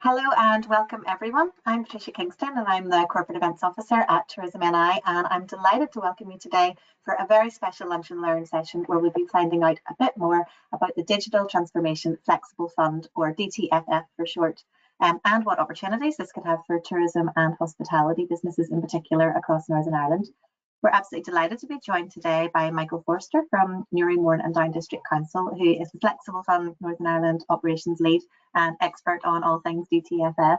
Hello and welcome everyone. I'm Patricia Kingston and I'm the Corporate Events Officer at Tourism NI, and I'm delighted to welcome you today for a very special Lunch and Learn session where we'll be finding out a bit more about the Digital Transformation Flexible Fund, or DTFF for short, and what opportunities this could have for tourism and hospitality businesses in particular across Northern Ireland. We're absolutely delighted to be joined today by Michael Forster from Newry, Mourne and Down District Council, who is the Flexible Fund Northern Ireland Operations Lead and expert on all things DTFF.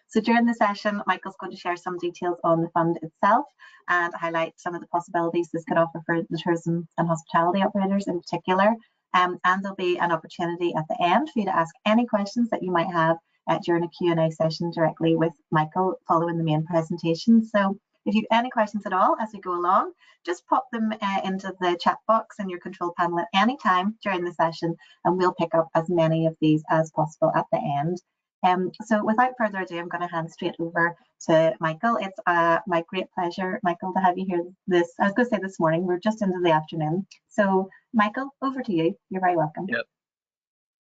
So during the session, Michael's going to share some details on the fund itself and highlight some of the possibilities this could offer for the tourism and hospitality operators in particular. And there'll be an opportunity at the end for you to ask any questions that you might have during a Q&A session directly with Michael following the main presentation. So if you have any questions at all as we go along, just pop them into the chat box in your control panel at any time during the session, and we'll pick up as many of these as possible at the end. So without further ado, I'm going to hand straight over to Michael. It's my great pleasure, Michael, to have you here I was going to say this morning, we're just into the afternoon. So Michael, over to you. You're very welcome. Yep.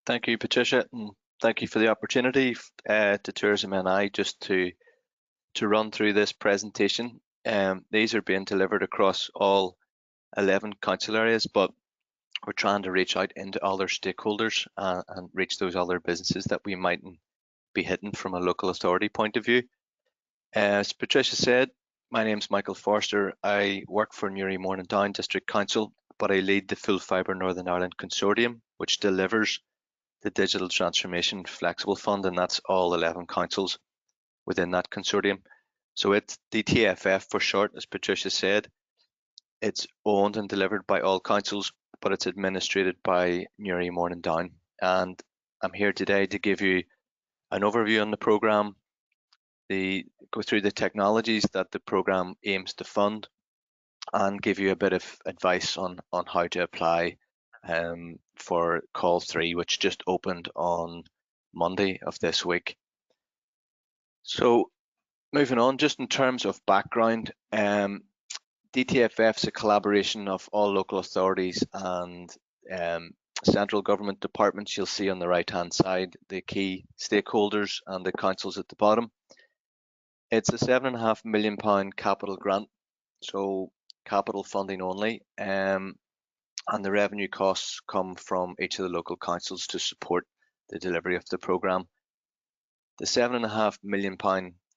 Thank you, Patricia, and thank you for the opportunity to Tourism NI just to run through this presentation. These are being delivered across all 11 council areas, but we're trying to reach out into other stakeholders and reach those other businesses that we mightn't be hitting from a local authority point of view. As Patricia said, my name's Michael Forster. I work for Newry, Mourne and Down District Council, but I lead the Full Fibre Northern Ireland Consortium, which delivers the Digital Transformation Flexible Fund, and that's all 11 councils within that consortium. So it's DTFF for short, as Patricia said. It's owned and delivered by all councils, but it's administered by Newry, Mourne and Down. And I'm here today to give you an overview on the programme, go through the technologies that the programme aims to fund, and give you a bit of advice on how to apply for call 3, which just opened on Monday of this week. So moving on, just in terms of background, DTFF is a collaboration of all local authorities and central government departments. You'll see on the right hand side the key stakeholders and the councils at the bottom. It's a £7.5 million capital grant, so capital funding only, and the revenue costs come from each of the local councils to support the delivery of the programme. The £7.5 million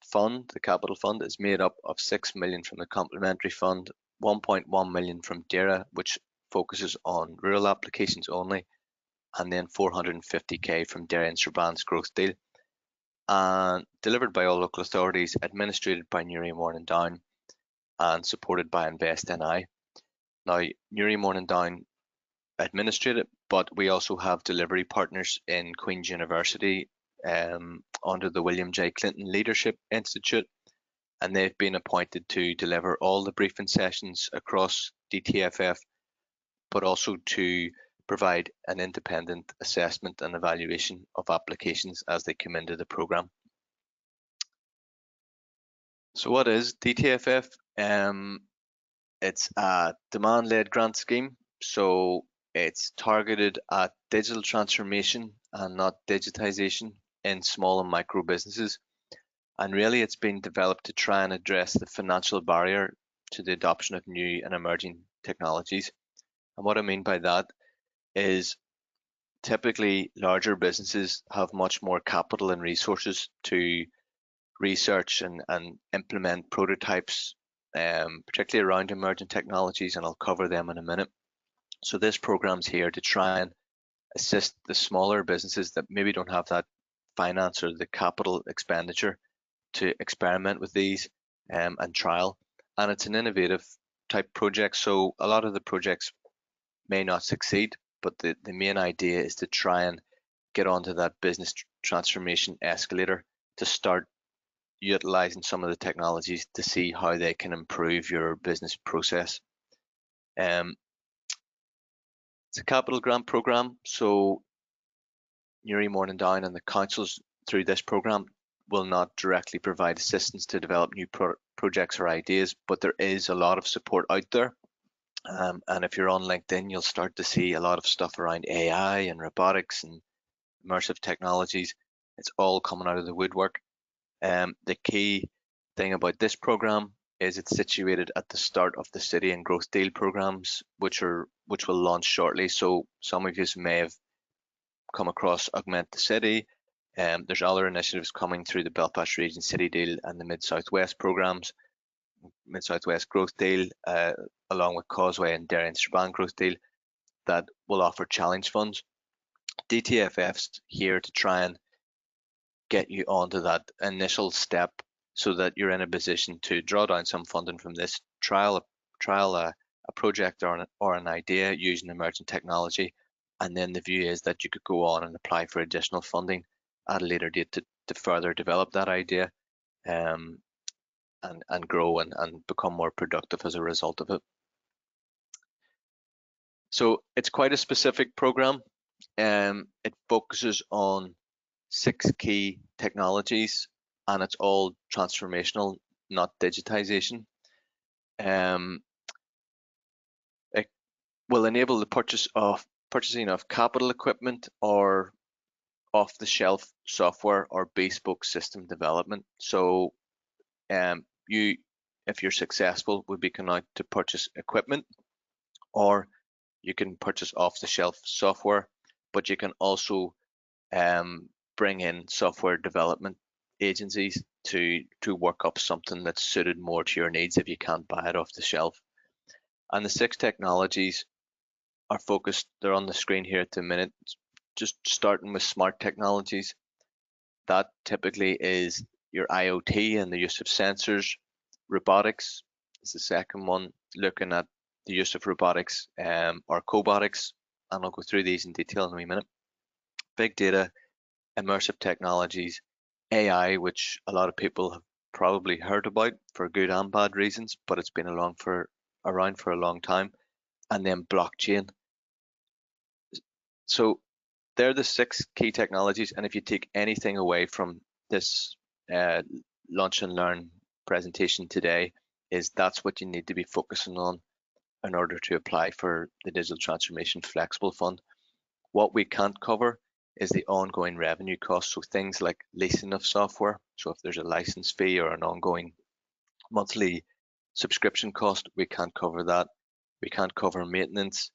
fund, the capital fund, is made up of 6 million from the complementary fund, 1.1 million from DERA, which focuses on rural applications only, and then 450k from DERA and Serban's growth deal, and delivered by all local authorities, administered by Newry, Mourne and Down, and supported by Invest NI. Now, Newry, Mourne and Down administrate it, but we also have delivery partners in Queen's University under the William J. Clinton Leadership Institute, and they've been appointed to deliver all the briefing sessions across DTFF, but also to provide an independent assessment and evaluation of applications as they come into the programme. So what is DTFF? It's a demand-led grant scheme, so it's targeted at digital transformation and not digitization in small and micro businesses, and really it's been developed to try and address the financial barrier to the adoption of new and emerging technologies. And what I mean by that is typically larger businesses have much more capital and resources to research and implement prototypes, particularly around emerging technologies, and I'll cover them in a minute. So this program's here to try and assist the smaller businesses that maybe don't have that finance or the capital expenditure to experiment with these and trial. And it's an innovative type project, so a lot of the projects may not succeed, but the main idea is to try and get onto that business transformation escalator to start utilizing some of the technologies to see how they can improve your business process. It's a capital grant program, so Newry, Mourne and Down and the councils through this program will not directly provide assistance to develop new projects or ideas, but there is a lot of support out there. And if you're on LinkedIn, you'll start to see a lot of stuff around AI and robotics and immersive technologies It's all coming out of the woodwork. The key thing about this program is it's situated at the start of the City and Growth Deal programs, which will launch shortly. So some of you may have come across Augment the City. There's other initiatives coming through the Belfast Region City Deal and the Mid-South West programs, Mid-South West Growth Deal, along with Causeway and Derry and Strabane Growth Deal, that will offer challenge funds. DTFF's here to try and get you onto that initial step so that you're in a position to draw down some funding from this trial a project or an idea using emerging technology, and then the view is that you could go on and apply for additional funding at a later date to further develop that idea, and grow and become more productive as a result of it. So it's quite a specific program. It focuses on 6 key technologies, and it's all transformational, not digitization. It will enable the purchasing of capital equipment or off-the-shelf software or bespoke system development. So if you're successful, would be out to purchase equipment, or you can purchase off-the-shelf software, but you can also bring in software development agencies to work up something that's suited more to your needs if you can't buy it off the shelf. And the 6 technologies are focused, they're on the screen here at the minute, just starting with smart technologies. That typically is your IoT and the use of sensors. Robotics is the second one, looking at the use of robotics or cobotics, and I'll go through these in detail in a wee minute. Big data, immersive technologies, AI, which a lot of people have probably heard about for good and bad reasons, but it's been around for a long time, and then blockchain. So they're the 6 key technologies, and if you take anything away from this Lunch and Learn presentation today, is that's what you need to be focusing on in order to apply for the Digital Transformation Flexible Fund. What we can't cover is the ongoing revenue costs, so things like leasing of software. So if there's a license fee or an ongoing monthly subscription cost, we can't cover that. We can't cover maintenance,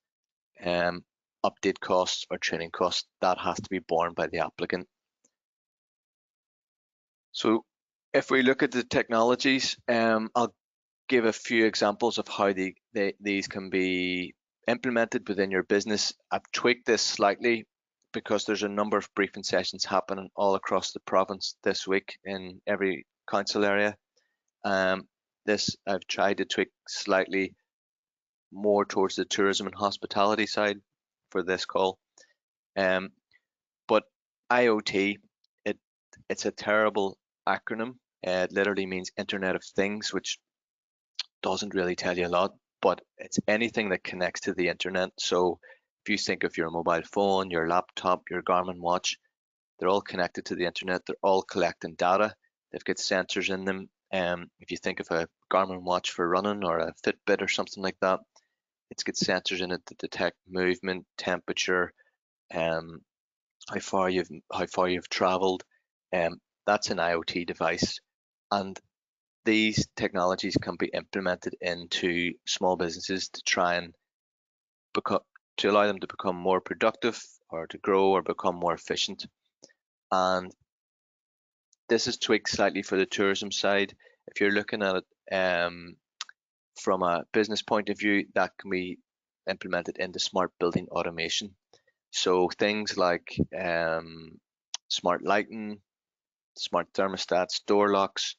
update costs or training costs. That has to be borne by the applicant. So if we look at the technologies, I'll give a few examples of how these can be implemented within your business. I've tweaked this slightly because there's a number of briefing sessions happening all across the province this week in every council area. This I've tried to tweak slightly more towards the tourism and hospitality side for this call. But IoT, it's a terrible acronym. It literally means Internet of Things, which doesn't really tell you a lot, but it's anything that connects to the internet. So if you think of your mobile phone, your laptop, your Garmin watch, they're all connected to the internet. They're all collecting data. They've got sensors in them. If you think of a Garmin watch for running or a Fitbit or something like that, it's got sensors in it that detect movement, temperature, how far you've traveled. That's an IoT device, and these technologies can be implemented into small businesses to try and allow them to become more productive or to grow or become more efficient. And this is tweaked slightly for the tourism side. If you're looking at it from a business point of view, that can be implemented into smart building automation. So things like smart lighting, smart thermostats, door locks,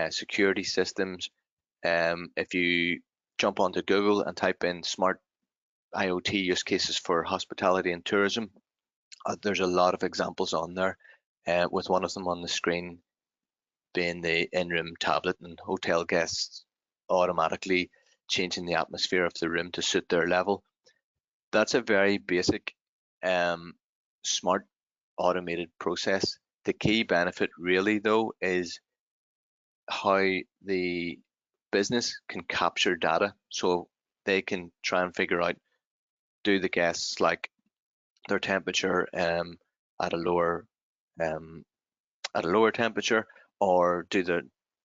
security systems. If you jump onto Google and type in smart IoT use cases for hospitality and tourism, there's a lot of examples on there, with one of them on the screen being the in-room tablet and hotel guests automatically changing the atmosphere of the room to suit their level. That's a very basic smart automated process. The key benefit really though is how the business can capture data, so they can try and figure out, do the guests like their temperature at a lower at a lower temperature, or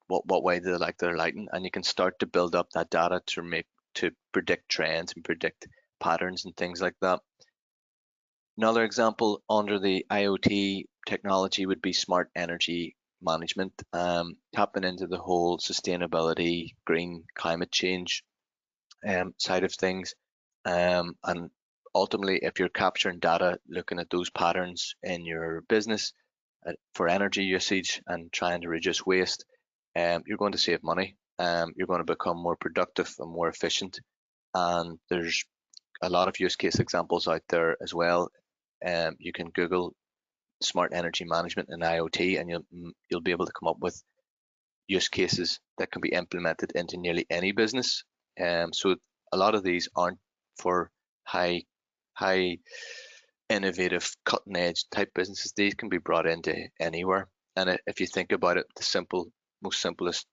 what way do they like their lighting, and you can start to build up that data to predict trends and predict patterns and things like that. Another example under the IoT technology would be smart energy management, tapping into the whole sustainability, green climate change side of things. And ultimately, if you're capturing data, looking at those patterns in your business for energy usage and trying to reduce waste, you're going to save money. You're going to become more productive and more efficient. And there's a lot of use case examples out there as well. You can Google smart energy management and IoT, and you'll be able to come up with use cases that can be implemented into nearly any business. So a lot of these aren't for high innovative, cutting edge type businesses. These can be brought into anywhere. And if you think about it, the most simplest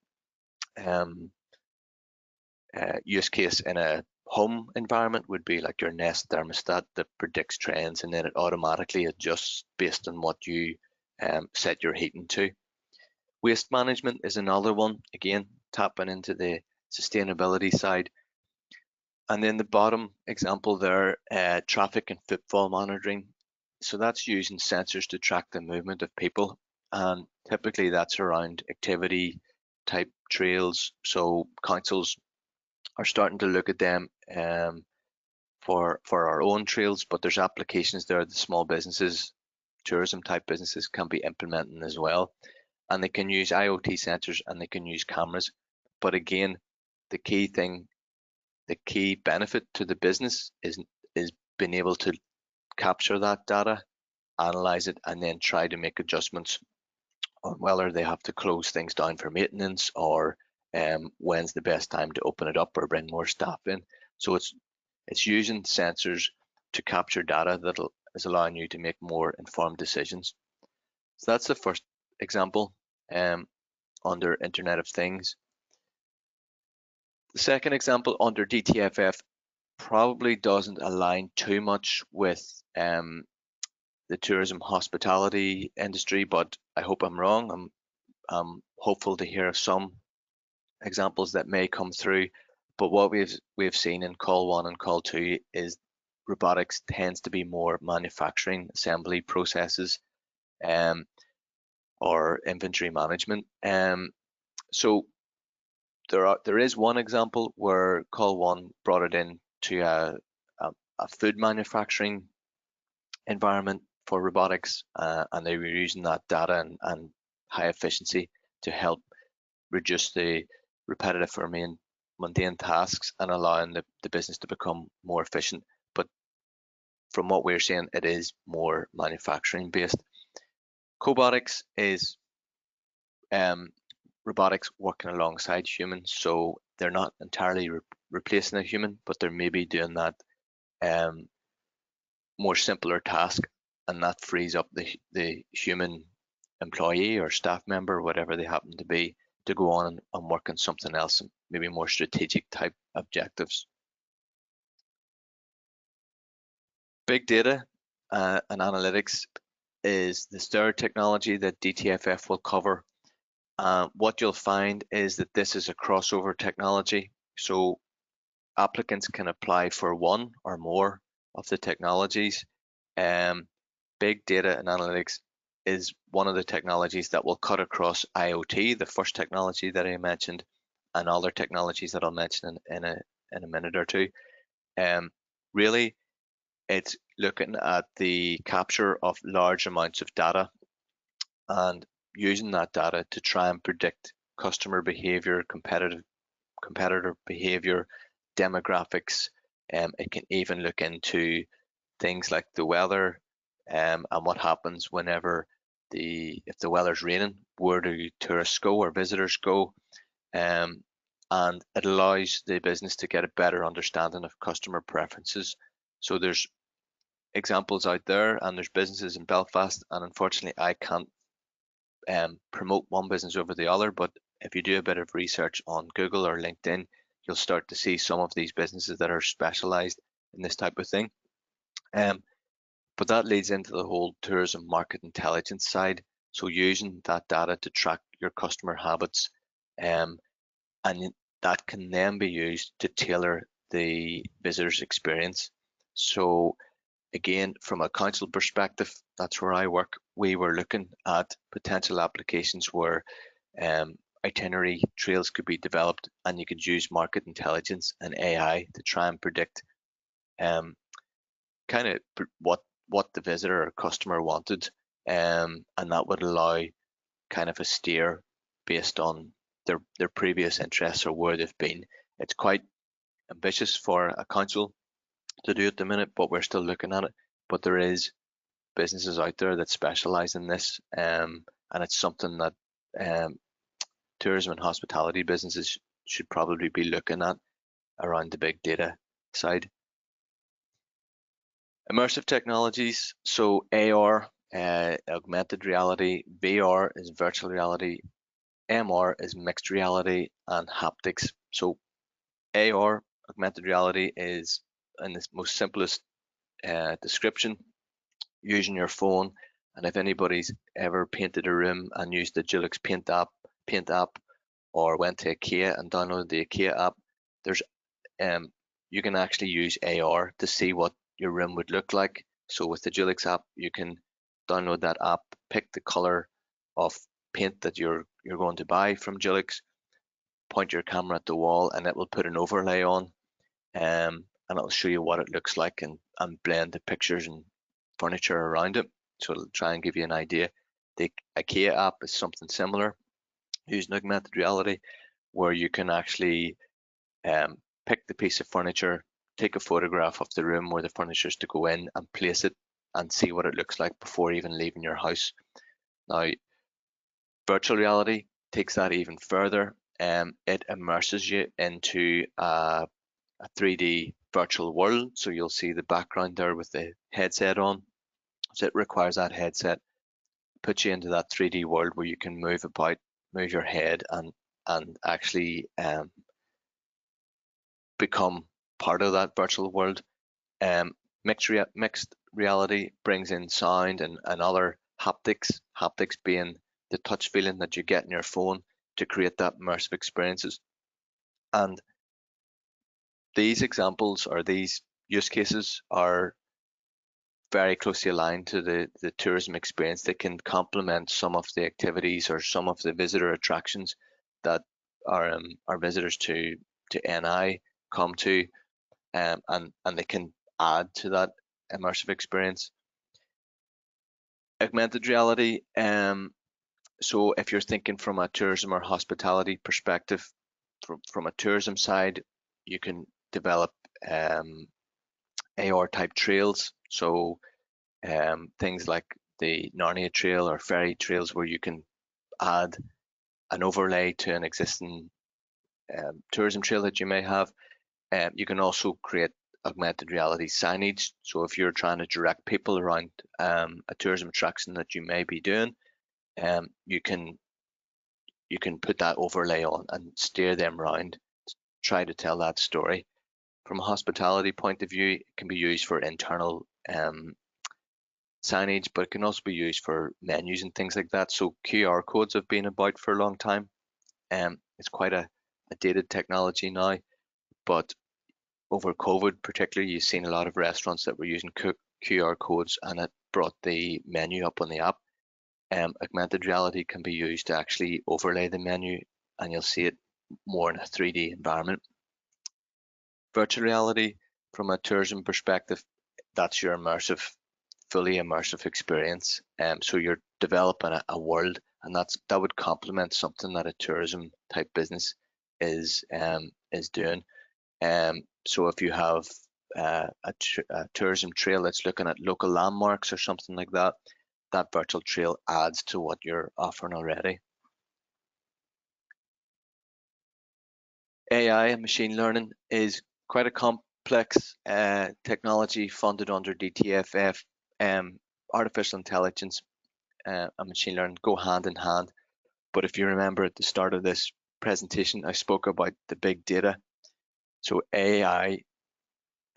use case in a home environment would be like your Nest thermostat that predicts trends, and then it automatically adjusts based on what you set your heating to. Waste management is another one, again, tapping into the sustainability side. And then the bottom example there, traffic and footfall monitoring. So that's using sensors to track the movement of people. And typically that's around activity type trails. So councils are starting to look at them for our own trails, but there's applications there that small businesses, tourism type businesses can be implementing as well. And they can use IoT sensors and they can use cameras. But again, the key benefit to the business is being able to capture that data, analyze it, and then try to make adjustments on whether they have to close things down for maintenance, or when's the best time to open it up or bring more staff in. So it's using sensors to capture data that is allowing you to make more informed decisions. So that's the first example under Internet of Things. The second example under DTFF probably doesn't align too much with the tourism hospitality industry, but I hope I'm wrong. I'm hopeful to hear of some examples that may come through. But what we've seen in call 1 and call 2 is robotics tends to be more manufacturing assembly processes or inventory management. So there is one example where call 1 brought it in to a food manufacturing environment for robotics, and they were using that data and high efficiency to help reduce the repetitive or mundane tasks and allowing the business to become more efficient. But from what we're seeing, it is more manufacturing based. Cobotics is robotics working alongside humans, so they're not entirely replacing a human, but they're maybe doing that more simpler task, and that frees up the human employee or staff member, whatever they happen to be, to go on and work on something else, maybe more strategic type objectives. Big data and analytics is the third technology that DTFF will cover. What you'll find is that this is a crossover technology, so applicants can apply for one or more of the technologies. Big data and analytics is one of the technologies that will cut across IoT, the first technology that I mentioned, and other technologies that I'll mention in a minute or two. Really, it's looking at the capture of large amounts of data and using that data to try and predict customer behavior, competitor behavior, demographics. It can even look into things like the weather and what happens whenever if the weather's raining, where do tourists go or visitors go? And it allows the business to get a better understanding of customer preferences. So there's examples out there, and there's businesses in Belfast, and unfortunately I can't promote one business over the other, but if you do a bit of research on Google or LinkedIn, you'll start to see some of these businesses that are specialized in this type of thing. But that leads into the whole tourism market intelligence side. So using that data to track your customer habits, and that can then be used to tailor the visitor's experience. So again, from a council perspective, that's where I work. We were looking at potential applications where itinerary trails could be developed, and you could use market intelligence and AI to try and predict kind of what the visitor or customer wanted, and that would allow kind of a steer based on their previous interests or where they've been. It's quite ambitious for a council to do at the minute, but we're still looking at it. But there is businesses out there that specialize in this, and it's something that tourism and hospitality businesses should probably be looking at around the big data side. Immersive technologies, so AR, augmented reality, VR is virtual reality, MR is mixed reality, and haptics. So AR, augmented reality, is in the most simplest description, using your phone. And if anybody's ever painted a room and used the Dulux paint app, or went to IKEA and downloaded the IKEA app, there's you can actually use AR to see what your room would look like. So with the Dulux app, you can download that app, pick the color of paint that you're going to buy from Dulux, point your camera at the wall, and it will put an overlay on, and it'll show you what it looks like, and blend the pictures and furniture around it. So it'll try and give you an idea. The IKEA app is something similar, using augmented reality, where you can actually pick the piece of furniture, take a photograph of the room where the furniture is to go in, and place it and see what it looks like before even leaving your house. Now, virtual reality takes that even further. It immerses you into a 3D virtual world. So you'll see the background there with the headset on. So it requires that headset, puts you into that 3D world where you can move about, move your head, and actually become part of that virtual world. Mixed reality brings in sound and other haptics, being the touch feeling that you get in your phone to create that immersive experiences. And these examples, or these use cases, are very closely aligned to the tourism experience. They can complement some of the activities or some of the visitor attractions that our visitors to NI come to, and they can add to that immersive experience. Augmented reality, so if you're thinking from a tourism or hospitality perspective, from a tourism side, you can develop AR type trails. So things like the Narnia Trail or ferry trails, where you can add an overlay to an existing tourism trail that you may have. You can also create augmented reality signage. So if you're trying to direct people around a tourism attraction that you may be doing, you can put that overlay on and steer them around, try to tell that story. From a hospitality point of view, it can be used for internal signage, but it can also be used for menus and things like that. So QR codes have been about for a long time. It's quite a dated technology now, but over COVID particularly, you've seen a lot of restaurants that were using QR codes, and it brought the menu up on the app. Augmented reality can be used to actually overlay the menu, and you'll see it more in a 3D environment. Virtual reality, from a tourism perspective, that's your fully immersive experience. So you're developing a world, and that would complement something that a tourism type business is doing. So if you have a tourism trail that's looking at local landmarks or something like that, that virtual trail adds to what you're offering already. AI and machine learning is quite a complex technology funded under DTFF. Artificial intelligence and machine learning go hand in hand. But if you remember at the start of this presentation, I spoke about the big data. So AI,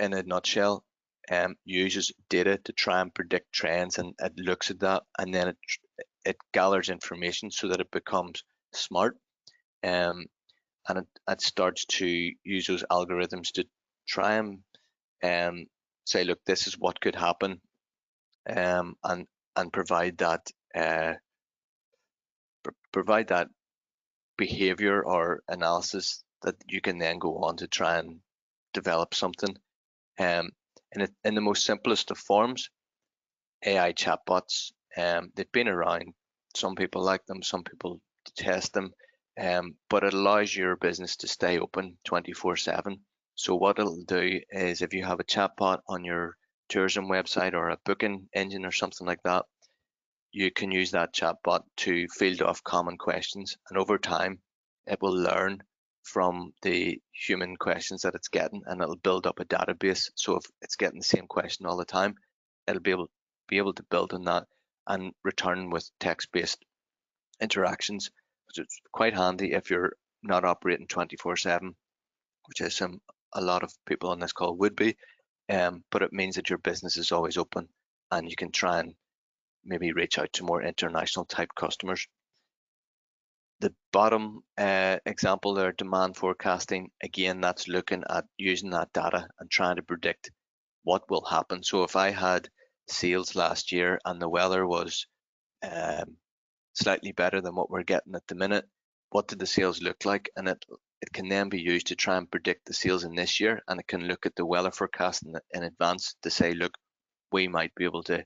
in a nutshell, uses data to try and predict trends, and it looks at that, and then it gathers information so that it becomes smart, and it starts to use those algorithms to try and say, look, this is what could happen, and provide that behavior or analysis that you can then go on to try and develop something. In the most simplest of forms, AI chatbots, they've been around. Some people like them, some people detest them, but it allows your business to stay open 24/7. So what it'll do is, if you have a chatbot on your tourism website or a booking engine or something like that, you can use that chatbot to field off common questions, and over time it will learn from the human questions that it's getting, and it'll build up a database. So if it's getting the same question all the time, it'll be able to build on that and return with text-based interactions. So it's quite handy if you're not operating 24/7, which is a lot of people on this call would be, but it means that your business is always open, and you can try and maybe reach out to more international type customers. The bottom example there, demand forecasting, again, that's looking at using that data and trying to predict what will happen. So if I had sales last year and the weather was slightly better than what we're getting at the minute, what did the sales look like? And it can then be used to try and predict the sales in this year, and it can look at the weather forecast in advance to say, look, we might be able to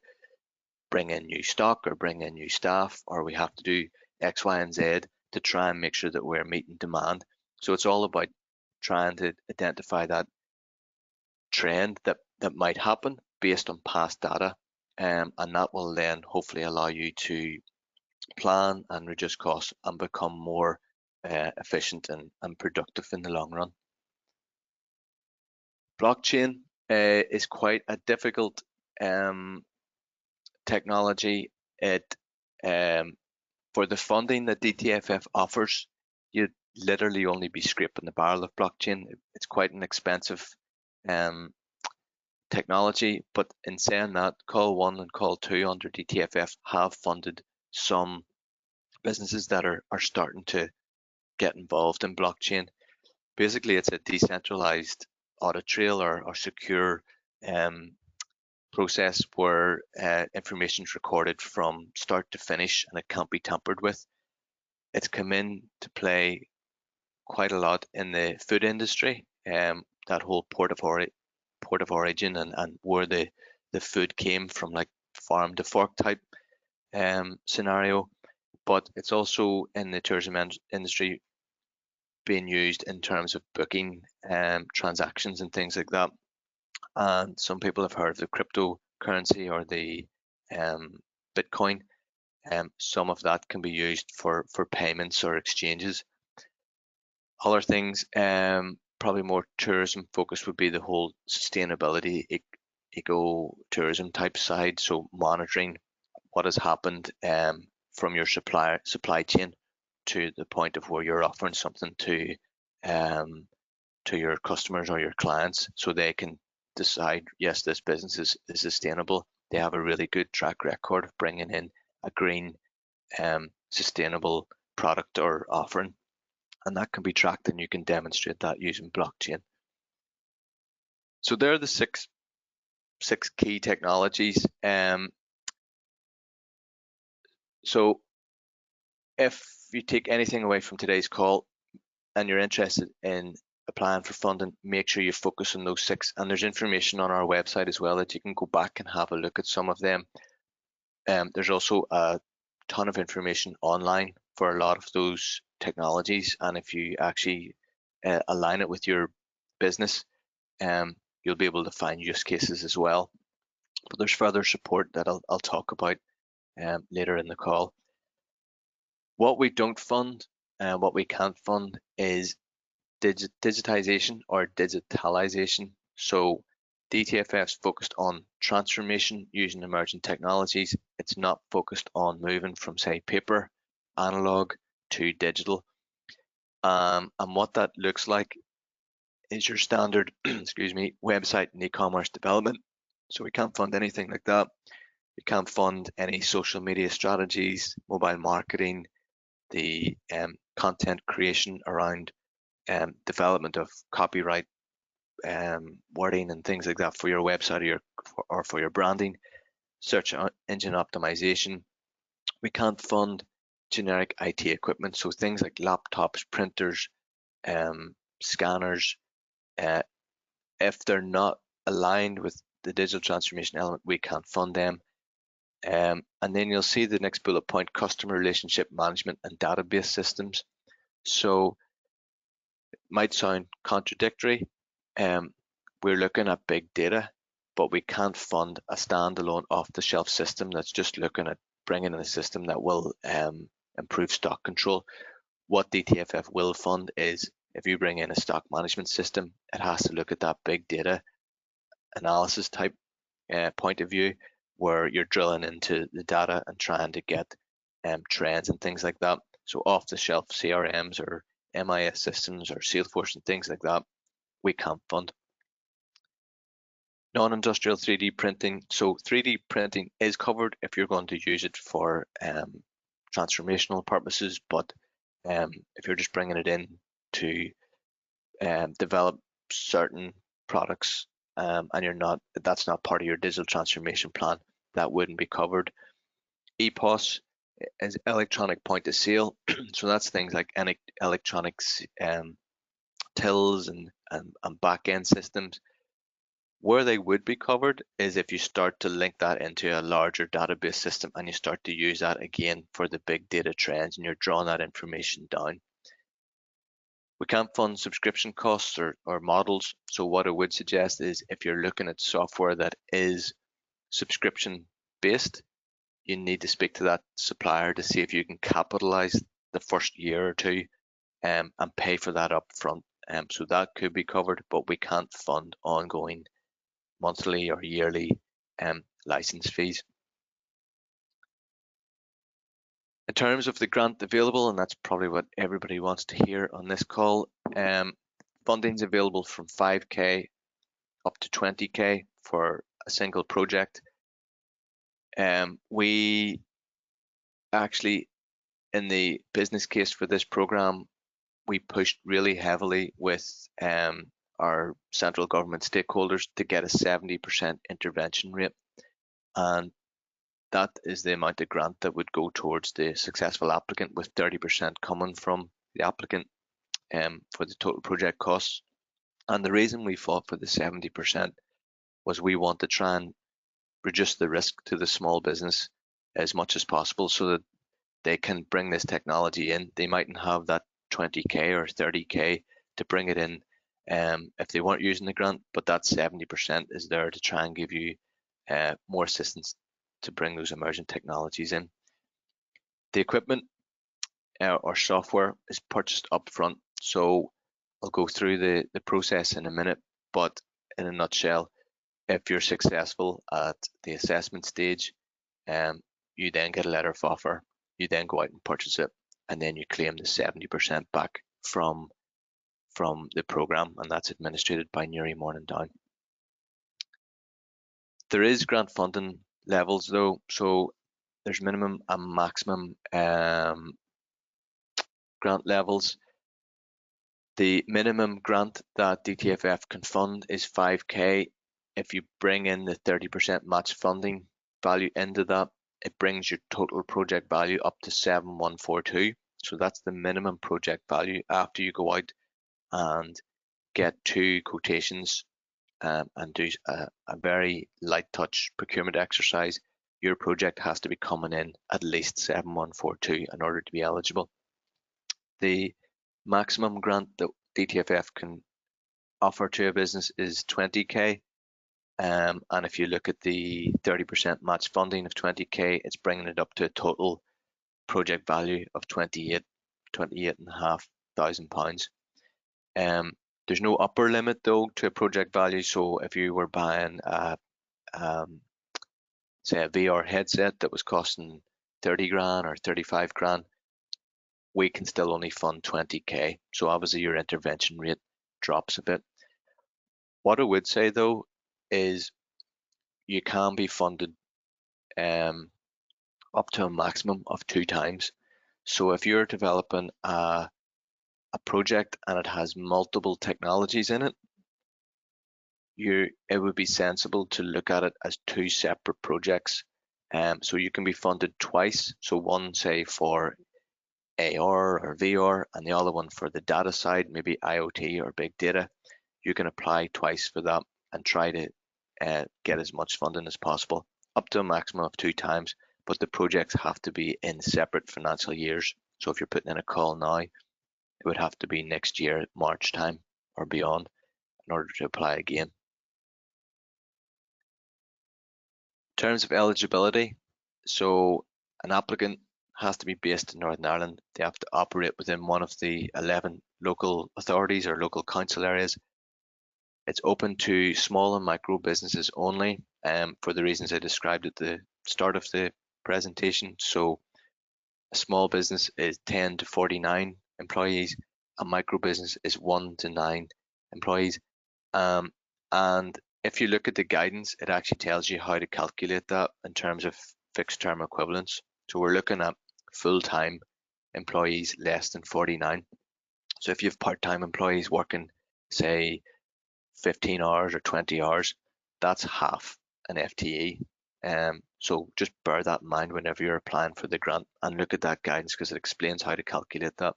bring in new stock or bring in new staff, or we have to do X, Y, and Z to try and make sure that we're meeting demand. So it's all about trying to identify that trend that might happen based on past data, and that will then hopefully allow you to plan and reduce costs and become more efficient and productive in the long run. Blockchain is quite a difficult technology. It for the funding that DTFF offers, you'd literally only be scraping the barrel of blockchain. It's quite an expensive technology, but in saying that, Call 1 and Call 2 under DTFF have funded some businesses that are starting to get involved in blockchain. Basically, it's a decentralized audit trail or secure process where information is recorded from start to finish, and it can't be tampered with. It's come in to play quite a lot in the food industry, that whole port of origin and where the food came from, like farm to fork type scenario. But it's also in the tourism industry being used in terms of booking transactions and things like that. And some people have heard of the cryptocurrency or the Bitcoin. Some of that can be used for payments or exchanges. Other things, probably more tourism focused, would be the whole sustainability, eco-tourism type side. So monitoring what has happened from your supply chain to the point of where you're offering something to your customers or your clients, so they can decide, yes, this business is sustainable. They have a really good track record of bringing in a green, sustainable product or offering, and that can be tracked, and you can demonstrate that using blockchain. So there are the six key technologies. So if you take anything away from today's call and you're interested in applying for funding, make sure you focus on those six, and there's information on our website as well that you can go back and have a look at some of them. There's also a ton of information online for a lot of those technologies, and if you actually align it with your business, you'll be able to find use cases as well. But there's further support that I'll talk about later in the call. What we don't fund and what we can't fund is digitization or digitalization. So DTFF is focused on transformation using emerging technologies. It's not focused on moving from, say, paper, analog to digital. And what that looks like is your standard, excuse me, website and e-commerce development. So we can't fund anything like that. We can't fund any social media strategies, mobile marketing, the content creation around development of copyright wording and things like that for your website or for your branding, search engine optimization. We can't fund generic IT equipment, so things like laptops, printers, scanners. If they're not aligned with the digital transformation element, we can't fund them. And then you'll see the next bullet point, customer relationship management and database systems. So it might sound contradictory. We're looking at big data, but we can't fund a standalone off-the-shelf system that's just looking at bringing in a system that will improve stock control. What DTFF will fund is if you bring in a stock management system, it has to look at that big data analysis type point of view, where you're drilling into the data and trying to get trends and things like that. So off-the-shelf CRMs or MIS systems or Salesforce and things like that, we can't fund. Non-industrial 3D printing. So 3D printing is covered if you're going to use it for transformational purposes, but if you're just bringing it in to develop certain products and that's not part of your digital transformation plan, that wouldn't be covered. EPOS is electronic point of sale. So that's things like any electronics tills and back end systems. Where they would be covered is if you start to link that into a larger database system and you start to use that again for the big data trends and you're drawing that information down. We can't fund subscription costs or models. So what I would suggest is if you're looking at software that is subscription based, you need to speak to that supplier to see if you can capitalize the first year or two and pay for that up front. So that could be covered, but we can't fund ongoing monthly or yearly license fees. In terms of the grant available, and that's probably what everybody wants to hear on this call, funding is available from 5K up to 20K for a single project. We actually, in the business case for this program, we pushed really heavily with our central government stakeholders to get a 70% intervention rate, and that is the amount of grant that would go towards the successful applicant, with 30% coming from the applicant for the total project costs. And the reason we fought for the 70% was we want to try and reduce the risk to the small business as much as possible so that they can bring this technology in. They mightn't have that 20K or 30K to bring it in if they weren't using the grant, but that 70% is there to try and give you more assistance to bring those emerging technologies in. The equipment or software is purchased upfront. So I'll go through the process in a minute, but in a nutshell, if you're successful at the assessment stage, you then get a letter of offer, you then go out and purchase it, and then you claim the 70% back from the program, and that's administered by Newry Morning-Down. There is grant funding levels though, so there's minimum and maximum grant levels. The minimum grant that DTFF can fund is 5K. If you bring in the 30% match funding value into that, it brings your total project value up to 7142. So that's the minimum project value. After you go out and get 2 quotations and do a very light touch procurement exercise, your project has to be coming in at least 7142 in order to be eligible. The maximum grant that DTFF can offer to a business is 20K. And if you look at the 30% match funding of 20K, it's bringing it up to a total project value of £28,500. There's no upper limit though to a project value. So if you were buying say a VR headset that was costing 30 grand or 35 grand, we can still only fund 20K. So obviously your intervention rate drops a bit. What I would say though is you can be funded up to a maximum of 2 times. So if you're developing a project and it has multiple technologies in it, it would be sensible to look at it as 2 separate projects. So you can be funded twice. So one, say, for AR or VR, and the other one for the data side, maybe IoT or big data. You can apply twice for that and try to get as much funding as possible, up to a maximum of 2 times, but the projects have to be in separate financial years. So if you're putting in a call now, it would have to be next year, March time or beyond, in order to apply again. In terms of eligibility, so an applicant has to be based in Northern Ireland. They have to operate within one of the 11 local authorities or local council areas. It's open to small and micro businesses only, for the reasons I described at the start of the presentation. So a small business is 10 to 49 employees, a micro business is 1 to 9 employees. And if you look at the guidance, it actually tells you how to calculate that in terms of fixed term equivalents. So we're looking at full-time employees less than 49. So if you have part-time employees working, say, 15 hours or 20 hours, that's half an FTE. So just bear that in mind whenever you're applying for the grant, and look at that guidance because it explains how to calculate that.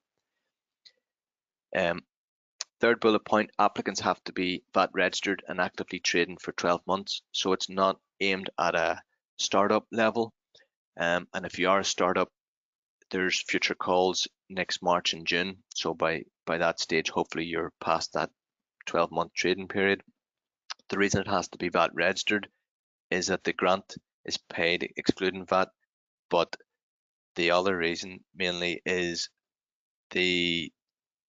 Third bullet point, applicants have to be VAT registered and actively trading for 12 months. So it's not aimed at a startup level. And if you are a startup, there's future calls next March and June. So by that stage, hopefully you're past that 12-month trading period. The reason it has to be VAT registered is that the grant is paid excluding VAT, but the other reason mainly is the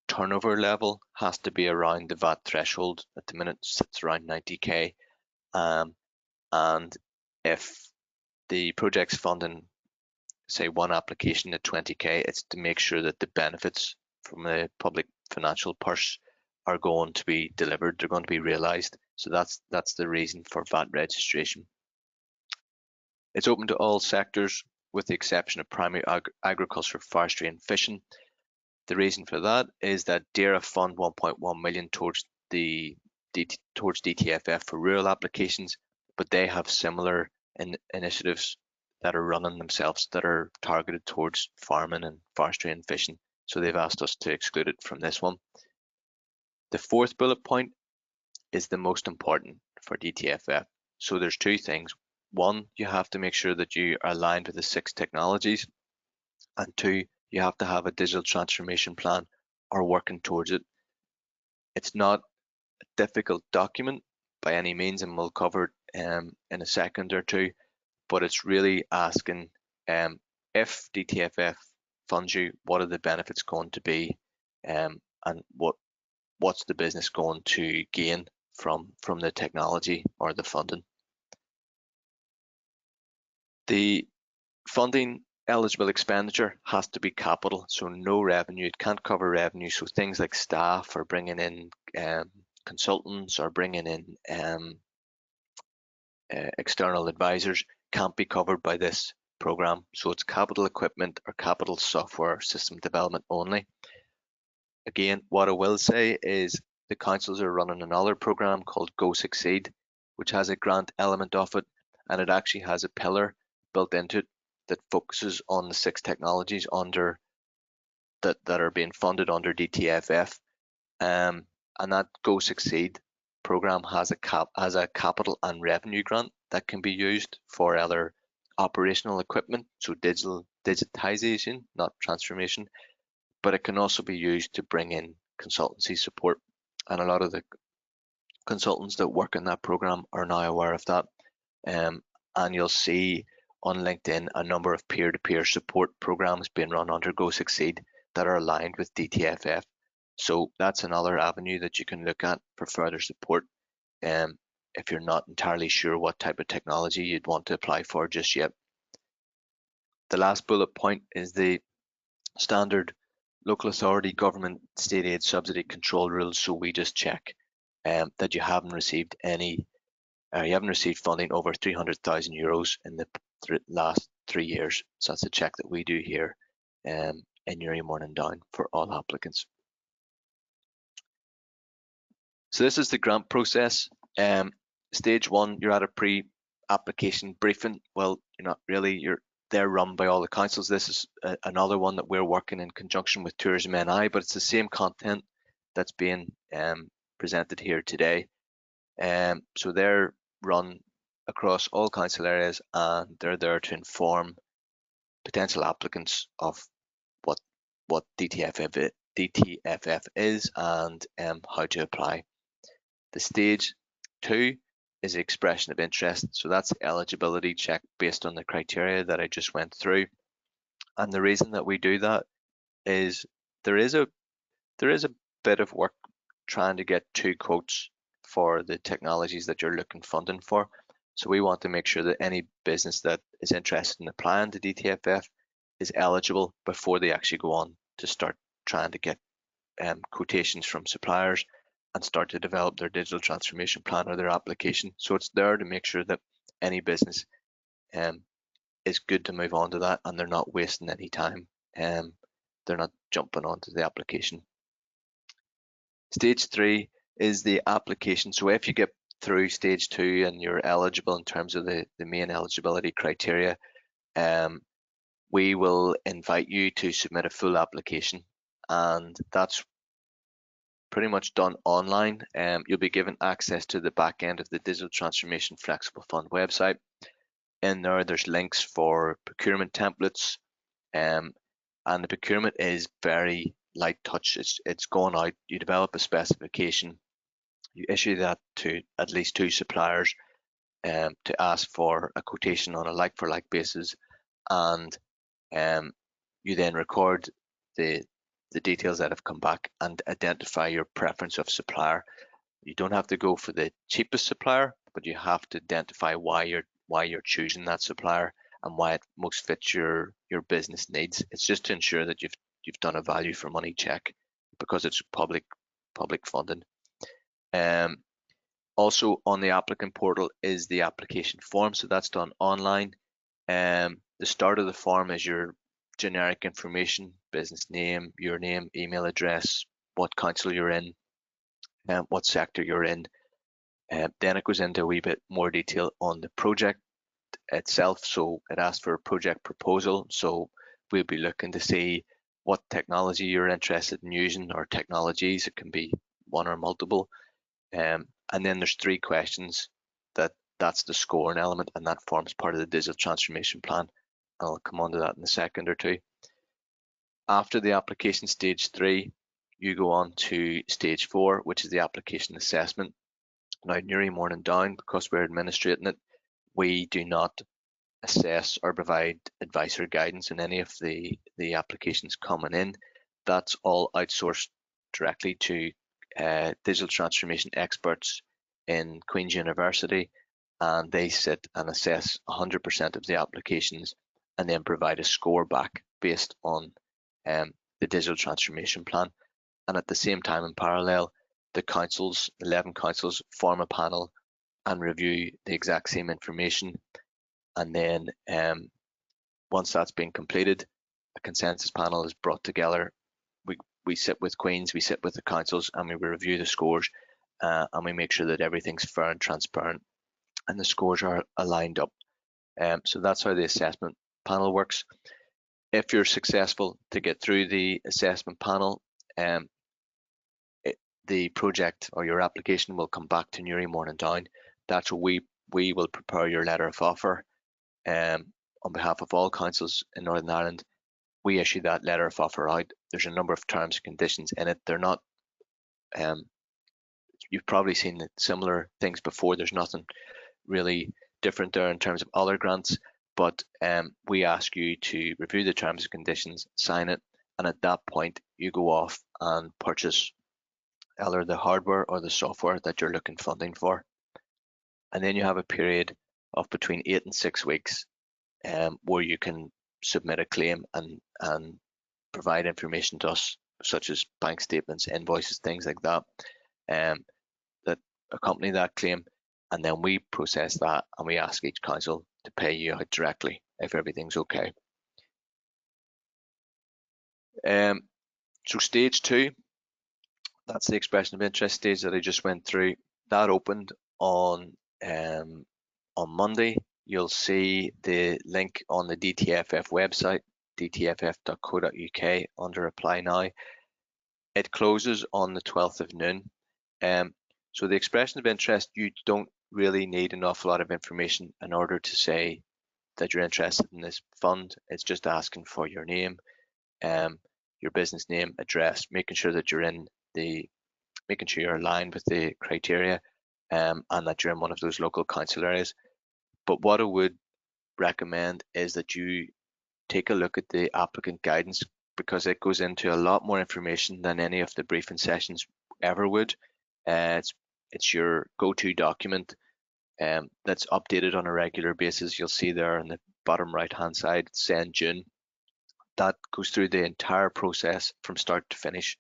turnover level has to be around the VAT threshold. At the minute, it sits around 90k, and if the project's funding, say, one application at 20k, it's to make sure that the benefits from the public financial purse are going to be delivered, they're going to be realised. So that's the reason for VAT registration. It's open to all sectors with the exception of primary agriculture, forestry and fishing. The reason for that is that DAERA fund 1.1 million towards DTFF for rural applications, but they have similar initiatives that are running themselves that are targeted towards farming and forestry and fishing. So they've asked us to exclude it from this one. The fourth bullet point is the most important for DTFF. So there's 2 things. 1, you have to make sure that you are aligned with the 6 technologies, and 2, you have to have a digital transformation plan or working towards it. It's not a difficult document by any means, and we'll cover it in a second or two, but it's really asking, if DTFF funds you, what are the benefits going to be, and what's the business going to gain from the technology or the funding. The funding eligible expenditure has to be capital, so no revenue. It can't cover revenue, so things like staff or bringing in consultants or bringing in external advisors can't be covered by this program. So it's capital equipment or capital software system development only. Again, what I will say is the councils are running another program called Go Succeed, which has a grant element of it, and it actually has a pillar built into it that focuses on the 6 technologies under that are being funded under DTFF, and that Go Succeed program has a capital and revenue grant that can be used for other operational equipment, so digitization, not transformation, but it can also be used to bring in consultancy support, and a lot of the consultants that work in that program are now aware of that, and you'll see on LinkedIn a number of peer-to-peer support programs being run under Go Succeed that are aligned with DTFF. So that's another avenue that you can look at for further support, if you're not entirely sure what type of technology you'd want to apply for just yet. The last bullet point is the standard local authority government state aid subsidy control rules. So we just check that you haven't received funding over €300,000 in the last 3 years. So that's a check that we do here in Newry Morning Down for all applicants. So this is the grant process. Stage 1, you're at a pre-application briefing. Well, you're not really, they're run by all the councils. This is another one that we're working in conjunction with Tourism NI, but it's the same content that's being presented here today. So they're run across all council areas, and they're there to inform potential applicants of what DTFF is and how to apply. The stage 2 is the expression of interest. So that's eligibility check based on the criteria that I just went through. And the reason that we do that is there is a bit of work trying to get 2 quotes for the technologies that you're looking funding for. So we want to make sure that any business that is interested in applying to DTFF is eligible before they actually go on to start trying to get quotations from suppliers and start to develop their digital transformation plan or their application. So it's there to make sure that any business is good to move on to that, and they're not wasting any time. They're not jumping onto the application. Stage 3 is the application. So if you get through stage 2 and you're eligible in terms of the main eligibility criteria, we will invite you to submit a full application, and that's pretty much done online. You'll be given access to the back end of the Digital Transformation Flexible Fund website. In there's links for procurement templates, and the procurement is very light touch. It's going out, you develop a specification, you issue that to at least 2 suppliers to ask for a quotation on a like-for-like basis, and you then record the details that have come back and identify your preference of supplier. You don't have to go for the cheapest supplier, but you have to identify why you're choosing that supplier and why it most fits your business needs. It's just to ensure that you've done a value for money check because it's public funding. Also on the applicant portal is the application form, so that's done online. The start of the form is your generic information, business name, your name, email address, what council you're in, what sector you're in. Then it goes into a wee bit more detail on the project itself. So it asks for a project proposal. So we'll be looking to see what technology you're interested in using, or technologies. It can be one or multiple. And then there's 3 questions that's the scoring element, and that forms part of the digital transformation plan. I'll come on to that in a second or 2. After the application stage 3, you go on to stage 4, which is the application assessment. Now, Newry Morning Down, because we're administrating it, we do not assess or provide advice or guidance in any of the applications coming in. That's all outsourced directly to digital transformation experts in Queen's University, and they sit and assess 100% of the applications and then provide a score back based on the digital transformation plan. And at the same time, in parallel, the councils, 11 councils, form a panel and review the exact same information. And then once that's been completed, a consensus panel is brought together. We sit with Queen's, we sit with the councils, and we review the scores, and we make sure that everything's fair and transparent and the scores are aligned up. So that's how the assessment panel works. If you're successful to get through the assessment panel, the project or your application will come back to Newry Morning Down. That's where we will prepare your letter of offer on behalf of all councils in Northern Ireland. We issue that letter of offer out. There's a number of terms and conditions in it. They're not, you've probably seen similar things before. There's nothing really different there in terms of other grants, but we ask you to review the terms and conditions, sign it, and at that point you go off and purchase either the hardware or the software that you're looking funding for. And then you have a period of between 8 and 6 weeks where you can submit a claim and provide information to us, such as bank statements, invoices, things like that, that accompany that claim. And then we process that and we ask each council to pay you out directly if everything's okay. So stage 2, that's the expression of interest stage that I just went through. That opened on Monday. You'll see the link on the DTFF website, dtff.co.uk, under Apply Now. It closes on the 12th of noon. So the expression of interest, you don't really need an awful lot of information in order to say that you're interested in this fund. It's just asking for your name, your business name, address, making sure that you're aligned with the criteria, and that you're in one of those local council areas. But what I would recommend is that you take a look at the applicant guidance, because it goes into a lot more information than any of the briefing sessions ever would. It's your go-to document that's updated on a regular basis. You'll see there on the bottom right-hand side, saying June. That goes through the entire process from start to finish,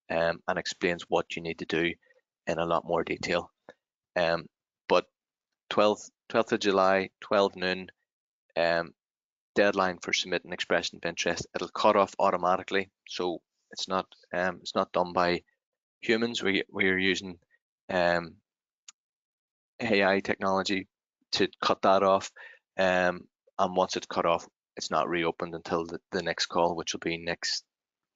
and explains what you need to do in a lot more detail. But 12th of July, 12 noon, deadline for submitting expression of interest. It'll cut off automatically, so it's not done by humans. We're using AI technology to cut that off, and once it's cut off, it's not reopened until the next call, which will be next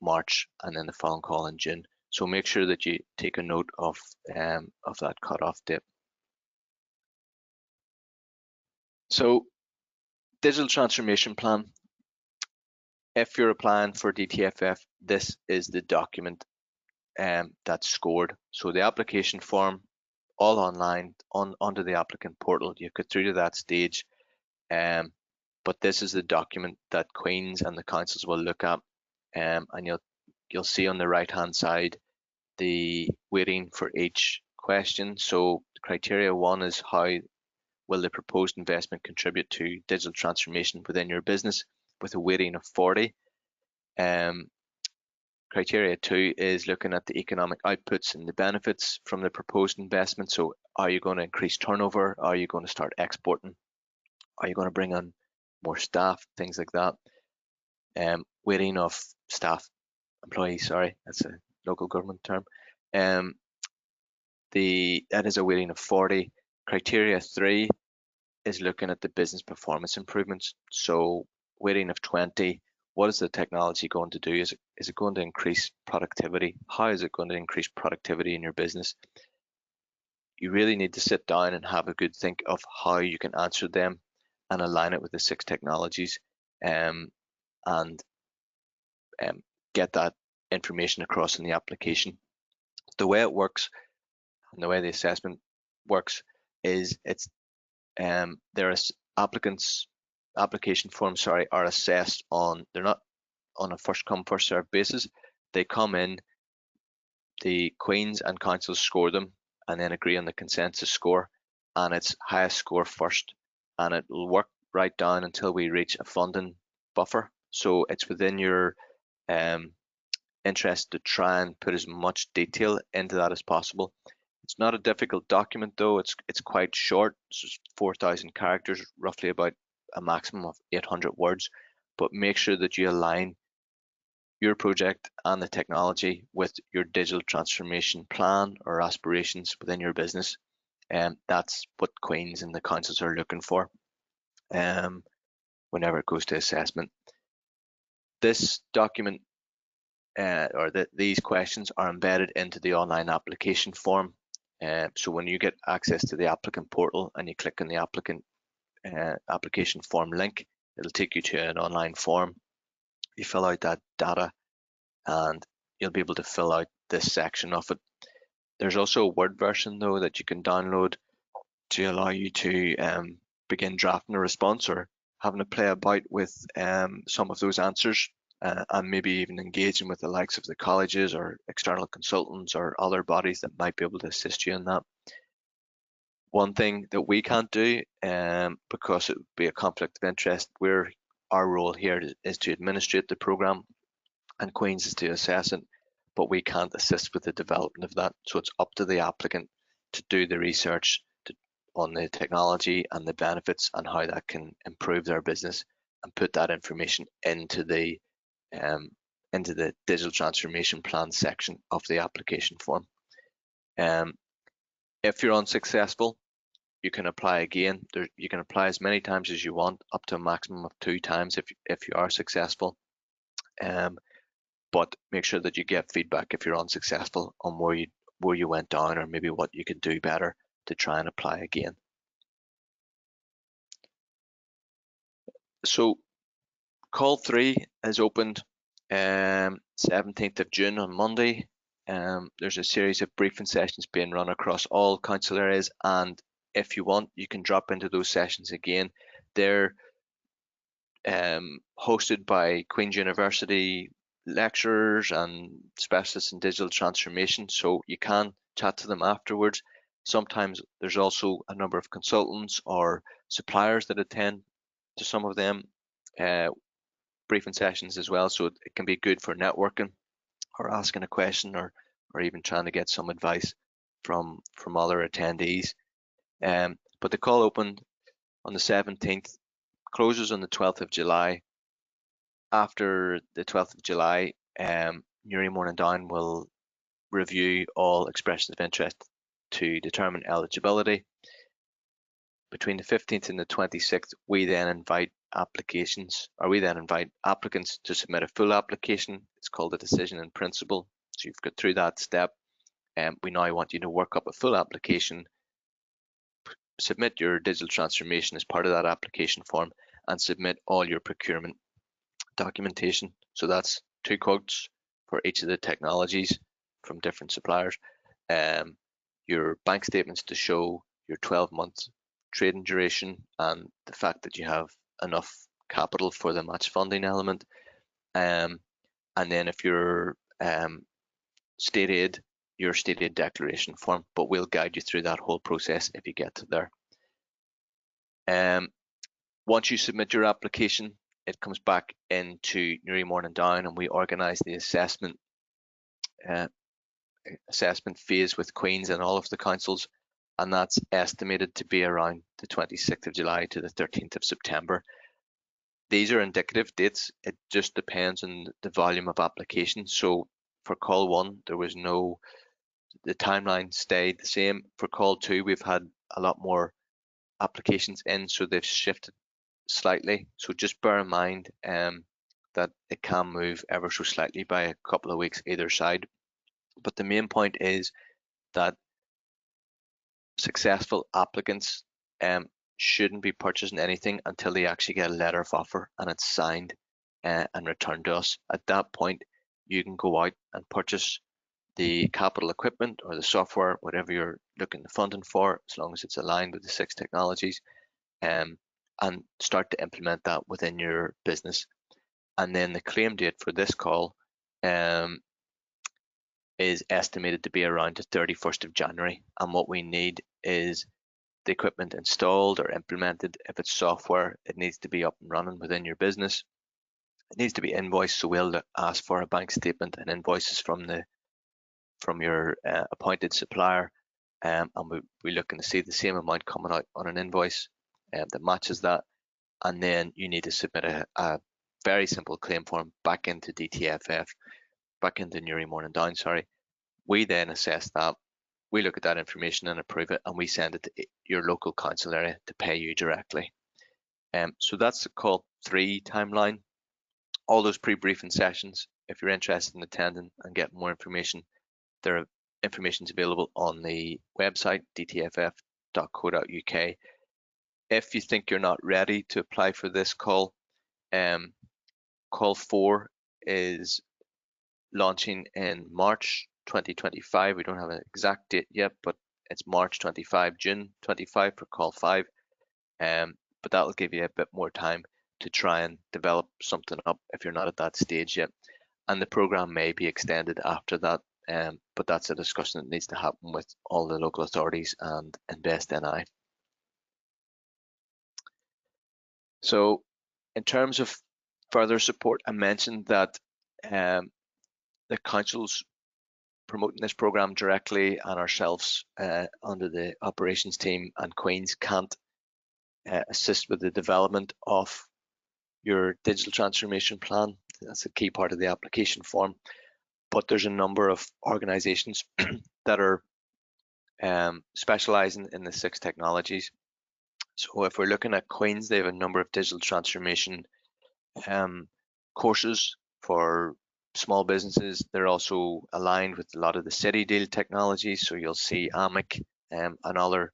March, and then the following call in June. So make sure that you take a note of that cut-off date. So digital transformation plan. If you're applying for DTFF, this is the document that's scored. So the application form, all online onto the applicant portal. You get through to that stage, but this is the document that Queen's and the councils will look at, and you'll see on the right-hand side the weighting for each question. So criteria 1 is how will the proposed investment contribute to digital transformation within your business, with a weighting of 40. Criteria 2 is looking at the economic outputs and the benefits from the proposed investment. So are you going to increase turnover? Are you going to start exporting? Are you going to bring on more staff? Things like that. Weighting of staff, employees, sorry, that's a local government term. That is a weighting of 40. Criteria 3 is looking at the business performance improvements. So weighting of 20. What is the technology going to do? Is it going to increase productivity? How is it going to increase productivity in your business? You really need to sit down and have a good think of how you can answer them and align it with the 6 technologies, and get that information across in the application. The way it works and the way the assessment works is application forms are assessed they're not on a first come first served basis. They come in, the Queens and councils score them and then agree on the consensus score, and it's highest score first, and it will work right down until we reach a funding buffer. So it's within your interest to try and put as much detail into that as possible. It's not a difficult document though. It's quite short. It's 4,000 characters, roughly about a maximum of 800 words. But make sure that you align your project and the technology with your digital transformation plan or aspirations within your business. And that's what Queens and the councils are looking for whenever it goes to assessment. This document these questions are embedded into the online application form. So when you get access to the applicant portal and you click on the application form link, it'll take you to an online form. You fill out that data and you'll be able to fill out this section of it. There's also a Word version though that you can download to allow you to begin drafting a response or having to play about with some of those answers, and maybe even engaging with the likes of the colleges or external consultants or other bodies that might be able to assist you in that. One thing that we can't do, because it would be a conflict of interest, our role here is to administrate the program and Queen's is to assess it, but we can't assist with the development of that. So it's up to the applicant to do the research, to on the technology and the benefits and how that can improve their business, and put that information into the digital transformation plan section of the application form. If you're unsuccessful, you can apply again. You can apply as many times as you want, up to a maximum of 2 times if you are successful. But make sure that you get feedback if you're unsuccessful on where you went down, or maybe what you could do better to try and apply again. So call 3 is opened 17th of June on Monday. There's a series of briefing sessions being run across all council areas, and if you want, you can drop into those sessions again. They're hosted by Queen's University lecturers and specialists in digital transformation, so you can chat to them afterwards. Sometimes there's also a number of consultants or suppliers that attend to some of them briefing sessions as well, so it can be good for networking or asking a question, or even trying to get some advice from other attendees. But the call opened on the 17th, closes on the 12th of July. After the 12th of July, Newry Morning Down will review all expressions of interest to determine eligibility. Between the 15th and the 26th, we then invite applicants to submit a full application. It's called a decision in principle. So you've got through that step, and we now want you to work up a full application, submit your digital transformation as part of that application form, and submit all your procurement documentation. So that's 2 quotes for each of the technologies from different suppliers, your bank statements to show your 12-month trading duration and the fact that you have enough capital for the match funding element, and then if you're state aid, your state aid declaration form, but we'll guide you through that whole process if you get to there. Once you submit your application, it comes back into Newry Morning Down, and we organise the assessment phase with Queen's and all of the councils, and that's estimated to be around the 26th of July to the 13th of September. These are indicative dates. It just depends on the volume of applications. So for call 1, the timeline stayed the same. For call 2, we've had a lot more applications in, so they've shifted slightly. So just bear in mind that it can move ever so slightly by a couple of weeks either side. But the main point is that successful applicants shouldn't be purchasing anything until they actually get a letter of offer and it's signed and returned to us. At that point, you can go out and purchase the capital equipment or the software, whatever you're looking to funding for, as long as it's aligned with the 6 technologies, and start to implement that within your business. And then the claim date for this call is estimated to be around the 31st of January. And what we need is the equipment installed or implemented. If it's software, it needs to be up and running within your business. It needs to be invoiced, so we'll ask for a bank statement and invoices from your appointed supplier, and we're looking to see the same amount coming out on an invoice that matches that. And then you need to submit a very simple claim form back into DTFF, back into Newry Morning Down, sorry. We then assess that, we look at that information and approve it, and we send it to your local council area to pay you directly. So that's the call 3 timeline. All those pre-briefing sessions, if you're interested in attending and getting more information, information is available on the website dtff.co.uk. If you think you're not ready to apply for this call, call 4 is launching in March 2025. We don't have an exact date yet, but it's March 25, June 25 for call 5. But that will give you a bit more time to try and develop something up if you're not at that stage yet. And the program may be extended after that, but that's a discussion that needs to happen with all the local authorities and FFNI. So in terms of further support, I mentioned that the councils promoting this program directly, and ourselves under the operations team and Queen's can't assist with the development of your digital transformation plan. That's a key part of the application form. But there's a number of organizations that are specializing in the 6 technologies. So if we're looking at Queen's, they have a number of digital transformation courses for small businesses. They're also aligned with a lot of the city deal technologies. So you'll see AMIC and other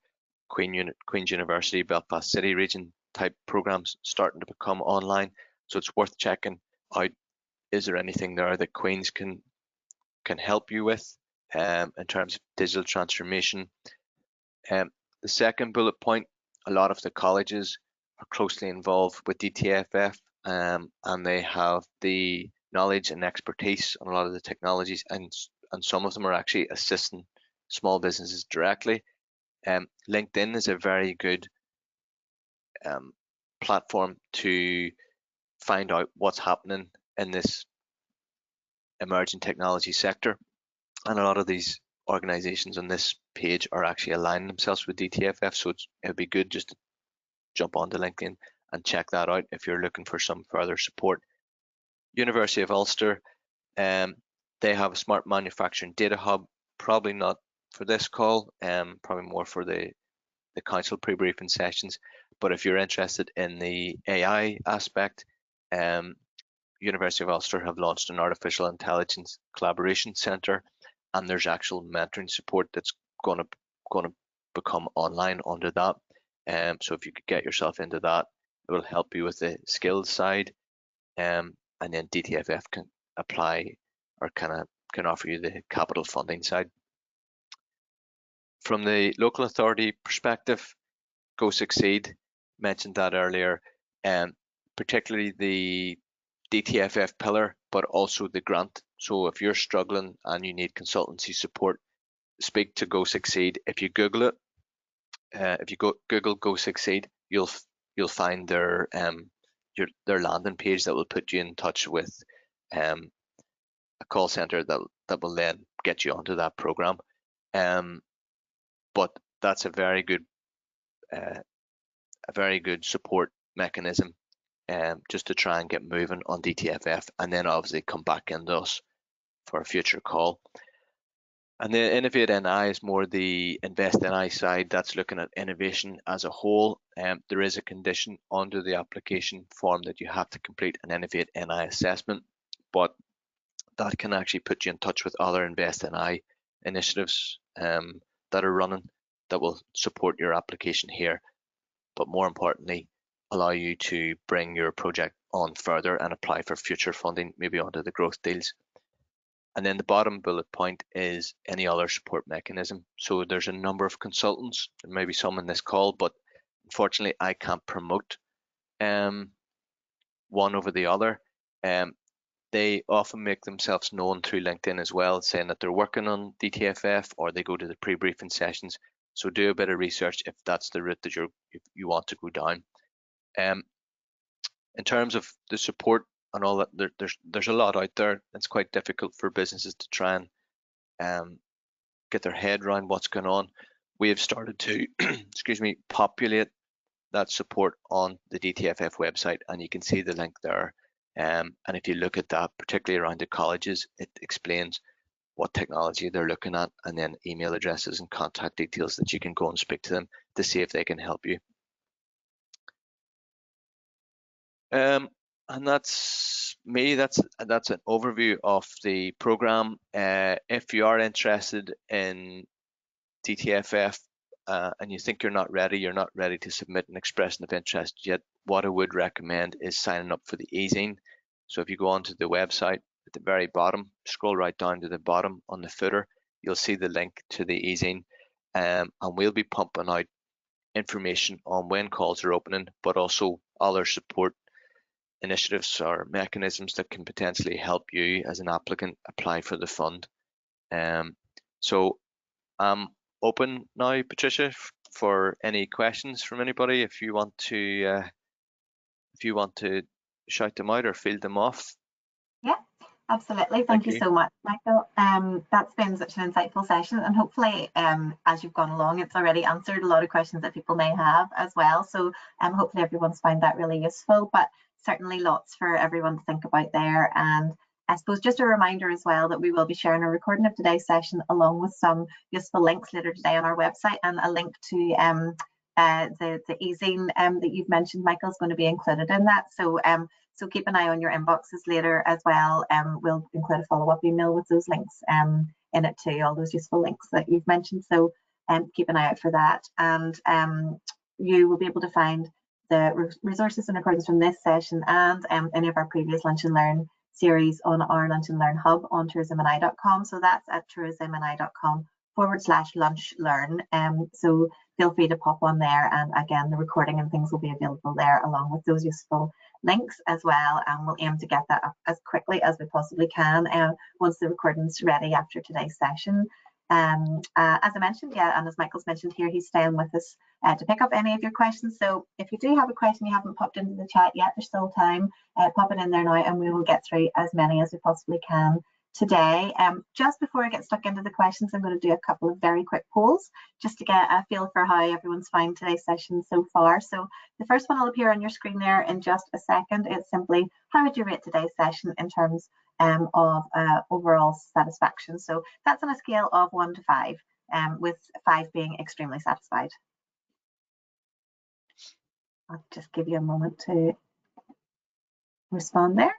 Queen's University, Belfast City region type programs starting to become online. So it's worth checking out. Is there anything there that Queen's can help you with in terms of digital transformation? The second bullet point, a lot of the colleges are closely involved with DTFF, and they have the knowledge and expertise on a lot of the technologies, and some of them are actually assisting small businesses directly. LinkedIn is a very good platform to find out what's happening in this emerging technology sector, and a lot of these organizations on this page are actually aligning themselves with DTFF, so it'd be good just to jump onto LinkedIn and check that out if you're looking for some further support. University of Ulster, they have a smart manufacturing data hub, probably not for this call, probably more for the council pre-briefing sessions. But if you're interested in the AI aspect, University of Ulster have launched an artificial intelligence collaboration centre, and there's actual mentoring support that's going to become online under that. So if you could get yourself into that, it will help you with the skills side, and then DTFF can apply or can offer you the capital funding side. From the local authority perspective, Go Succeed, mentioned that earlier, particularly the DTFF pillar, but also the grant. So if you're struggling and you need consultancy support, speak to Go Succeed. If you Google it, if you Google Go Succeed, you'll find their landing page that will put you in touch with a call center that will then get you onto that program. But that's a very good support mechanism, just to try and get moving on DTFF, and then obviously come back into us for a future call. And the Innovate NI is more the Invest NI side. That's looking at innovation as a whole. There is a condition under the application form that you have to complete an Innovate NI assessment, but that can actually put you in touch with other Invest NI initiatives that are running that will support your application here, but more importantly, allow you to bring your project on further and apply for future funding, maybe onto the growth deals. And then the bottom bullet point is any other support mechanism. So there's a number of consultants, there may be some in this call, but unfortunately I can't promote one over the other. They often make themselves known through LinkedIn as well, saying that they're working on DTFF, or they go to the pre-briefing sessions. So do a bit of research if that's the route that you want to go down. In terms of the support and all that, there's a lot out there. It's quite difficult for businesses to try and get their head around what's going on. We have started to, populate that support on the DTFF website, and you can see the link there. And if you look at that, particularly around the colleges, it explains what technology they're looking at, and then email addresses and contact details that you can go and speak to them to see if they can help you. And that's me. That's an overview of the program. If you are interested in DTFF and you think you're not ready to submit an expression of interest yet, what I would recommend is signing up for the e-zine. So if you go onto the website at the very bottom, scroll right down to the bottom on the footer, you'll see the link to the e-zine, and we'll be pumping out information on when calls are opening, but also other support initiatives or mechanisms that can potentially help you as an applicant apply for the fund. So I'm open now, Patricia, for any questions from anybody. If you want to shout them out or field them off. Yeah, Absolutely. Thank Thank you you. so much, Michael. That's been such an insightful session, and hopefully, as you've gone along, it's already answered a lot of questions that people may have as well. So, hopefully, everyone's found that really useful. But certainly, lots for everyone to think about there. And I suppose just a reminder as well that we will be sharing a recording of today's session along with some useful links later today on our website, and a link to the e-zine that you've mentioned, Michael, is going to be included in that. So keep an eye on your inboxes later as well. We'll include a follow-up email with those links in it too, all those useful links that you've mentioned. So keep an eye out for that. And you will be able to find the resources and recordings from this session and any of our previous Lunch and Learn series on our Lunch and Learn hub on tourismni.com. So that's at tourismni.com/lunch learn. So feel free to pop on there, and again, the recording and things will be available there along with those useful links as well, and we'll aim to get that up as quickly as we possibly can once the recording's ready after today's session. As I mentioned, yeah, and as Michael's mentioned here, he's staying with us to pick up any of your questions. So if you do have a question you haven't popped into the chat yet, there's still time. Pop it in there now, and we will get through as many as we possibly can today. Just before I get stuck into the questions, I'm going to do a couple of very quick polls just to get a feel for how everyone's found today's session so far. So the first one will appear on your screen there in just a second. It's simply, how would you rate today's session in terms of overall satisfaction? So that's on a scale of 1 to 5, with 5 being extremely satisfied. I'll just give you a moment to respond there.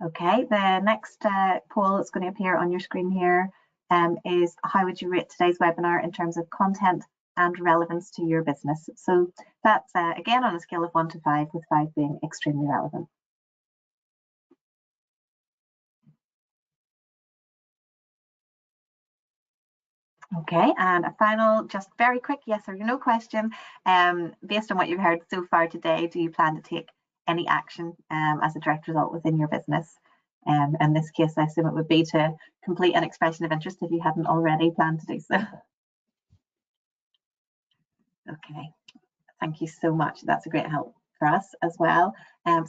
Okay, the next poll that's going to appear on your screen here is, how would you rate today's webinar in terms of content and relevance to your business? So that's again on a scale of 1 to 5, with 5 being extremely relevant. Okay, and a final, just very quick yes or no question. Based on what you've heard so far today, do you plan to take any action as a direct result within your business? In this case, I assume it would be to complete an expression of interest if you hadn't already planned to do so. Okay, thank you so much. That's a great help for us as well.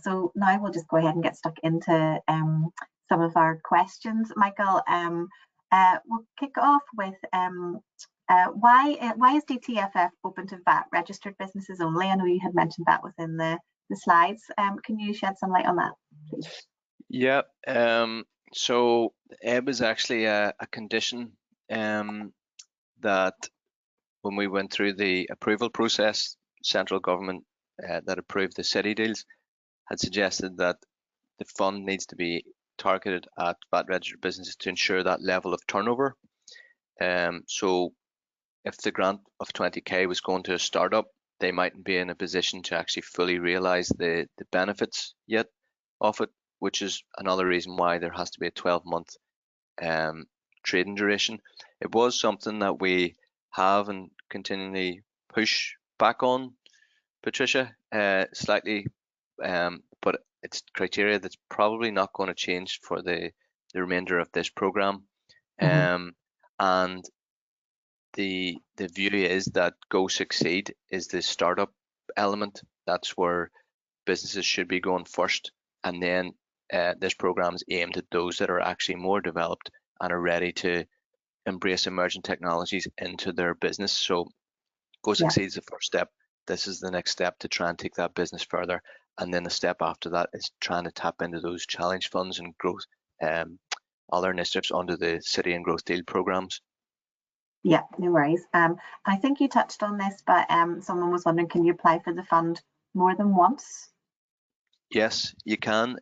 So now we'll just go ahead and get stuck into some of our questions. Michael, we'll kick off with why is DTFF open to VAT registered businesses only? I know you had mentioned that within the slides. Can you shed some light on that, please? Yeah, so EB is actually a condition that when we went through the approval process, central government that approved the city deals had suggested that the fund needs to be targeted at VAT registered businesses to ensure that level of turnover. So if the grant of 20k was going to a startup, they mightn't be in a position to actually fully realize the benefits yet of it, which is another reason why there has to be a 12-month trading duration. It was something that we have and continually push back on, Patricia, slightly, but it's criteria that's probably not going to change for the remainder of this program. And the view is that Go Succeed is the startup element. That's where businesses should be going first, and then this program is aimed at those that are actually more developed and are ready to embrace emerging technologies into their business. So Go Succeed is the first step. This is the next step to try and take that business further, and then the step after that is trying to tap into those challenge funds and growth other initiatives under the City and Growth Deal programs. Yeah, no worries. I think you touched on this, but someone was wondering, can you apply for the fund more than once? Yes, you can.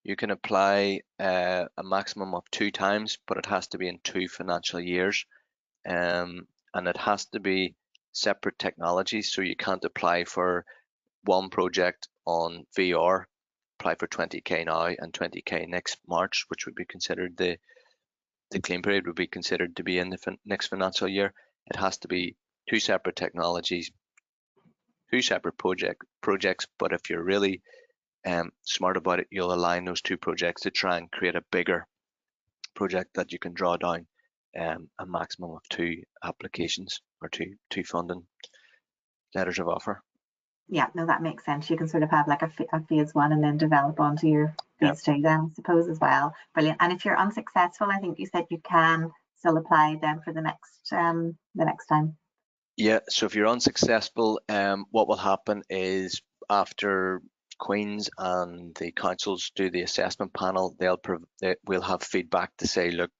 You can apply a maximum of 2 times, but it has to be in 2 financial years. And it has to be separate technologies, so you can't apply for one project on VR, apply for 20k now and 20k next March, which would be considered the claim period would be considered to be in the next financial year. It has to be 2 separate technologies, 2 separate projects, but if you're really smart about it, you'll align those 2 projects to try and create a bigger project that you can draw down a maximum of 2 applications or two funding letters of offer. Yeah, no, that makes sense. You can sort of have like a phase 1 and then develop onto your phase two then, I suppose, as well. Brilliant. And if you're unsuccessful, I think you said you can still apply then for the next time. Yeah, so if you're unsuccessful, what will happen is after Queen's and the councils do the assessment panel, we'll have feedback to say, look,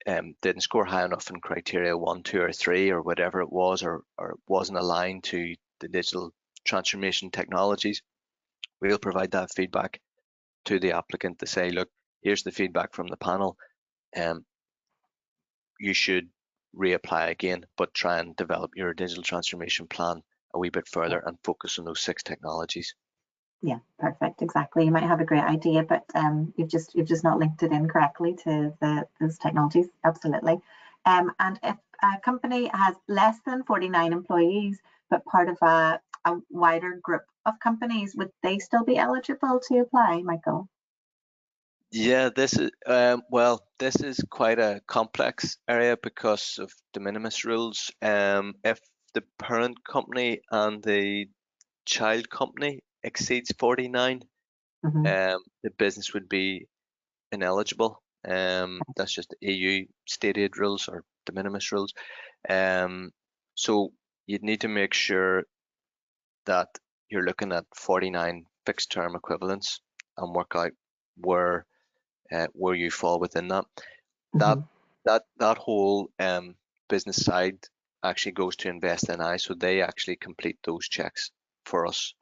didn't score high enough in criteria 1, 2, or 3, or whatever it was, or wasn't aligned to the digital transformation technologies. We'll provide that feedback to the applicant to say, look, here's the feedback from the panel. You should reapply again, but try and develop your digital transformation plan a wee bit further and focus on those 6 technologies. Yeah, perfect. Exactly. You might have a great idea, but you've just not linked it in correctly to those technologies. Absolutely. And if a company has less than 49 employees, but part of a wider group of companies, would they still be eligible to apply, Michael? Yeah, this is this is quite a complex area because of de minimis rules. If the parent company and the child company exceeds 49, the business would be ineligible. That's just EU state aid rules or de minimis rules. So you'd need to make sure that you're looking at 49 fixed term equivalents and work out where you fall within that. That whole business side actually goes to FFNI, so they actually complete those checks for us.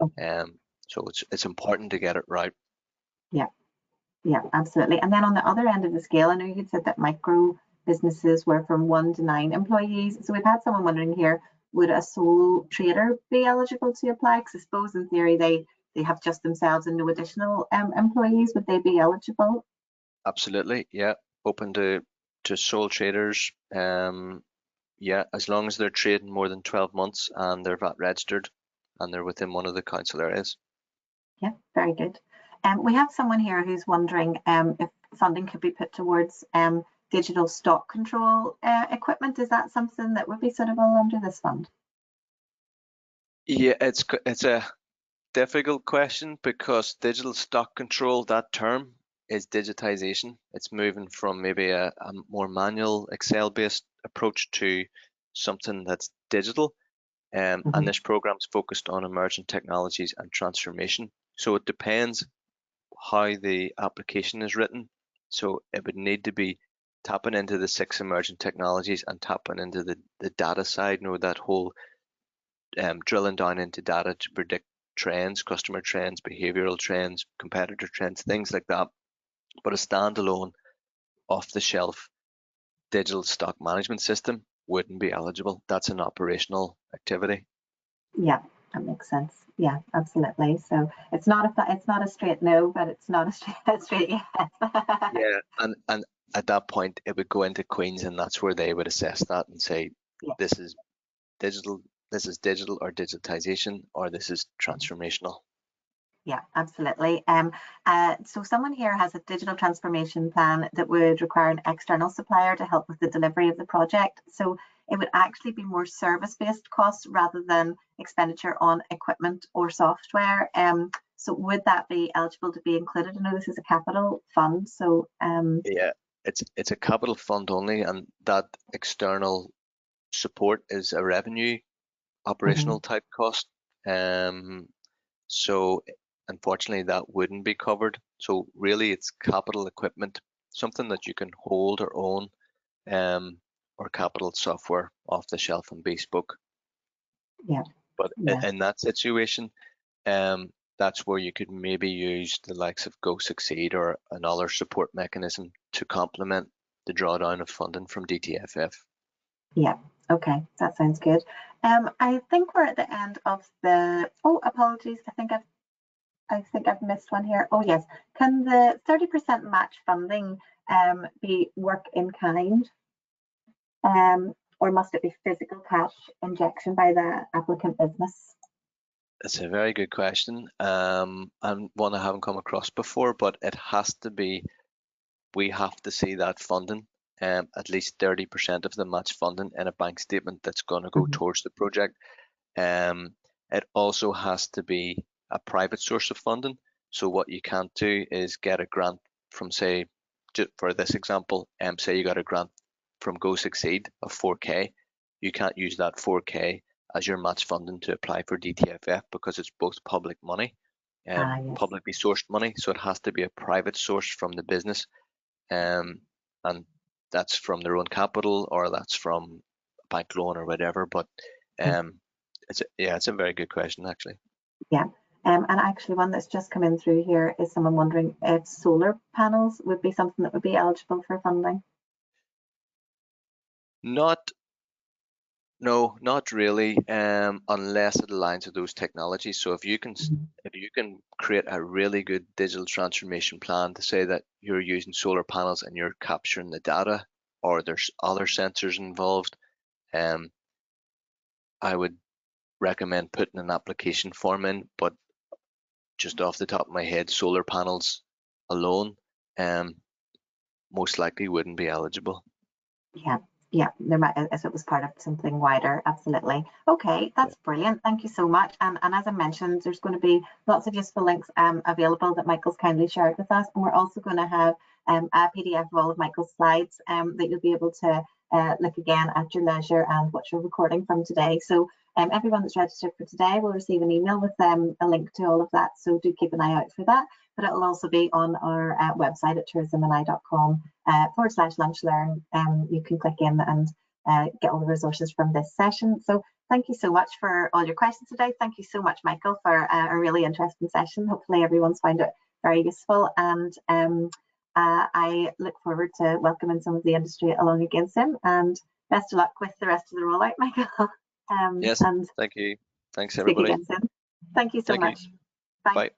So it's important to get it right. Yeah, absolutely. And then on the other end of the scale, I know you said that micro businesses were from 1 to 9 employees. So we've had someone wondering here, would a sole trader be eligible to apply? Because I suppose in theory they have just themselves and no additional employees. Would they be eligible? Absolutely, yeah. Open to sole traders. Yeah, as long as they're trading more than 12 months and they're VAT registered and they're within one of the council areas. Yeah, very good. We have someone here who's wondering if funding could be put towards digital stock control equipment. Is that something that would be suitable under this fund? Yeah, it's a difficult question because digital stock control, that term, is digitization. It's moving from maybe a more manual Excel-based approach to something that's digital. And this program's focused on emerging technologies and transformation. So it depends how the application is written. So it would need to be tapping into the 6 emerging technologies and tapping into the data side, that whole drilling down into data to predict trends, customer trends, behavioral trends, competitor trends, things like that. But a standalone, off-the-shelf digital stock management system wouldn't be eligible. That's an operational activity. Yeah, that makes sense. Yeah, absolutely. So it's not a straight no, but it's not a straight yes. Yeah, and at that point it would go into Queen's, and that's where they would assess that and say, this is digital or digitization, or this is transformational. Yeah, absolutely. So someone here has a digital transformation plan that would require an external supplier to help with the delivery of the project. So it would actually be more service-based costs rather than expenditure on equipment or software. So would that be eligible to be included? I know this is a capital fund, so yeah, it's a capital fund only, and that external support is a revenue operational type cost. So unfortunately that wouldn't be covered. So really it's capital equipment, something that you can hold or own, or capital software off the shelf and bespoke. Yeah. But in that situation, that's where you could maybe use the likes of Go Succeed or another support mechanism to complement the drawdown of funding from DTFF. Yeah, okay, that sounds good. I think we're at the end of the, apologies, I think I've missed one here. Oh yes, can the 30% match funding be work in kind? Or must it be physical cash injection by the applicant business? That's a very good question, and one I haven't come across before, but it has to be, we have to see that funding, at least 30% of the match funding in a bank statement that's going to go towards the project. It also has to be a private source of funding. So what you can't do is get a grant from, say, just for this example, say you got a grant from Go Succeed of 4K. You can't use that 4K as your match funding to apply for DTFF because it's both public money and Yes. publicly sourced money. So it has to be a private source from the business, and that's from their own capital or that's from a bank loan or whatever. But it's a very good question, actually. Yeah. And actually one that's just come in through here is someone wondering if solar panels would be something that would be eligible for funding. No, not really, unless it aligns with those technologies. So if you can create a really good digital transformation plan to say that you're using solar panels and you're capturing the data, or there's other sensors involved, I would recommend putting an application form in. But just off the top of my head, solar panels alone, most likely wouldn't be eligible. Yeah, there might, as it was part of something wider, absolutely. Okay, that's brilliant. Thank you so much. And as I mentioned, there's going to be lots of useful links available that Michael's kindly shared with us. And we're also going to have a PDF of all of Michael's slides that you'll be able to look again at your leisure and watch your recording from today. So everyone that's registered for today will receive an email with a link to all of that. So do keep an eye out for that. But it'll also be on our website at tourismni.com /lunchlearn. You can click in and get all the resources from this session. So thank you so much for all your questions today. Thank you so much, Michael, for a really interesting session. Hopefully everyone's found it very useful, and I look forward to welcoming some of the industry along again soon, and best of luck with the rest of the rollout, Michael. Yes, and thank you. Thanks, speak everybody. again soon. Thank you so much. Bye. Bye.